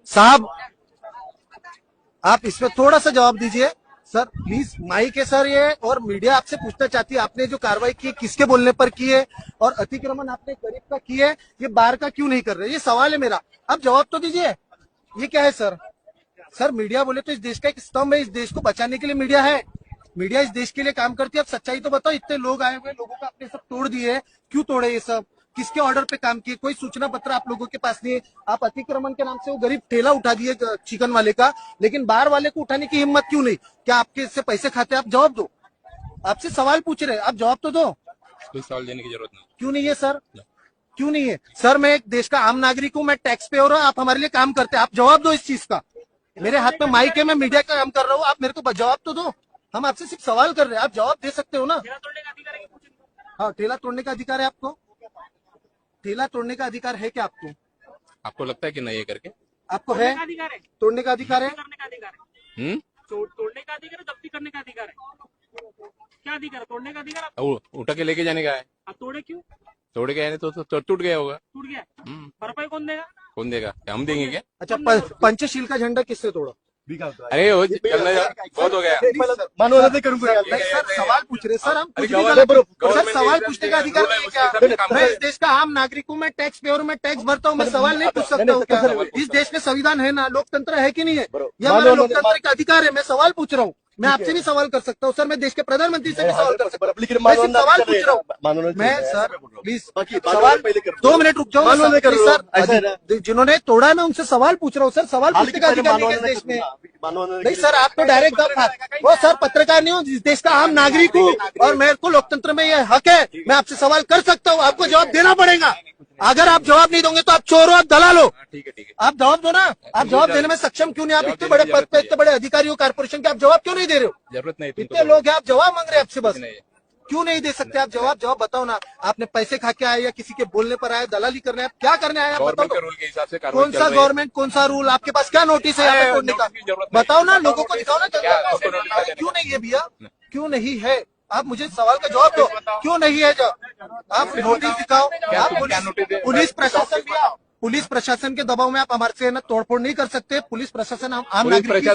साहब आप इसमें थोड़ा सा जवाब दीजिए सर प्लीज। माइक है सर ये, और मीडिया आपसे पूछना चाहती है आपने जो कार्रवाई की किसके बोलने पर की है, और अतिक्रमण आपने गरीब का की है, ये बाहर का क्यों नहीं कर रहे? ये सवाल है मेरा, अब जवाब तो दीजिए। ये क्या है सर? सर मीडिया बोले तो इस देश का एक स्तंभ है, इस देश को बचाने के लिए मीडिया है, मीडिया इस देश के लिए काम करती है। अब सच्चाई तो बताओ, इतने लोग आए हुए, लोगों का आपने सब तोड़ दिए, क्यों तोड़े ये सब? किसके ऑर्डर पे काम किए? कोई सूचना पत्र आप लोगों के पास नहीं है। आप अतिक्रमण के नाम से वो गरीब ठेला उठा दिए चिकन वाले का, लेकिन बाहर वाले को उठाने की हिम्मत क्यों नहीं? क्या आपके इससे पैसे खाते? आप जवाब दो, आपसे सवाल पूछ रहे, आप जवाब तो दो। कोई सवाल देने की जरूरत नहीं। क्यों नहीं है सर? क्यों नहीं है सर? मैं एक देश का आम नागरिक हूँ, मैं टैक्स पेयर हूँ, आप हमारे लिए काम करते हैं, आप जवाब दो इस चीज का। मेरे हाथ में माइक है, मैं मीडिया का काम कर रहा हूँ, आप मेरे को जवाब तो दो। हम आपसे सिर्फ सवाल कर रहे हैं, आप जवाब दे सकते हो ना? हाँ, ठेला तोड़ने का अधिकार है आपको? ठेला तोड़ने का अधिकार है क्या आपको? आपको लगता है कि नहीं है करके? आपको है? तोड़ने का अधिकार है? तोड़ने का अधिकार है, जब्ती करने का अधिकार है। क्या अधिकार है? तोड़ने का अधिकार उठा के लेके जाने का है। आप तोड़े क्यों? तोड़ गया है तो टूट गया होगा। टूट गया। भरपाई कौन देगा? कौन देगा? हम देंगे क्या? अच्छा, पंचशील का झंडा किससे तोड़ा? अरे बहुत हो गया। सर सवाल पूछ रहे सर, हम कुछ भी सर सवाल पूछने का अधिकार नहीं है क्या? मैं इस देश का आम नागरिक हूँ, मैं टैक्स पेयर हूँ, मैं टैक्स भरता हूँ, मैं सवाल नहीं पूछ सकता हूँ क्या? इस देश में संविधान है ना, लोकतंत्र है कि नहीं है? यह हमारा लोकतंत्र का अधिकार है, मैं सवाल पूछ रहा हूँ। मैं आपसे भी सवाल कर सकता हूँ सर, मैं देश के प्रधानमंत्री से भी सवाल कर सकता हूँ, मैं सिर्फ सवाल पूछ रहा हूँ। मैं सर प्लीज सवाल 2 मिनट रुक जाओ सर, जिन्होंने तोड़ा मैं उनसे सवाल पूछ रहा हूँ सर, सवाल पूछने का अधिकार नहीं है इस देश में। नहीं सर, आप तो डायरेक्ट वो सर पत्रकार नहीं हो, इस देश का आम नागरिक हूँ, और मेरे को लोकतंत्र में ये हक है, मैं आपसे सवाल कर सकता हूँ, आपको जवाब देना पड़ेगा। अगर आप जवाब नहीं दोगे तो आप चोर हो, आप दलाल हो। ठीक है। आप जवाब दो ना, आप जवाब देने में सक्षम क्यों नहीं? आप इतने बड़े पद पे, इतने बड़े अधिकारी हो कारपोरेशन के, आप जवाब क्यों नहीं दे रहे हो? जरूरत नहीं, इतने लोग हैं, आप जवाब मांग रहे हैं आपसे, बस क्यों नहीं दे सकते आप जवाब? जवाब बताओ ना, आपने पैसे खा के आए या किसी के बोलने पर आए, दलाली करने आए, क्या करने आए? बताओ के रूल के हिसाब से कौन सा गवर्नमेंट, कौन सा रूल? आपके पास क्या नोटिस है यहाँ पे तोड़ने का? बताओ ना, लोगों को दिखाओ ना। क्यों नहीं है भैया, क्यों नहीं है? आप मुझे सवाल का जवाब दो, क्यों नहीं है? जब आप नोटिस दिखाओ, आप पुलिस प्रशासन के दबाव में आप हमारे से ना तोड़फोड़ नहीं कर सकते। पुलिस प्रशासन आम नागरिक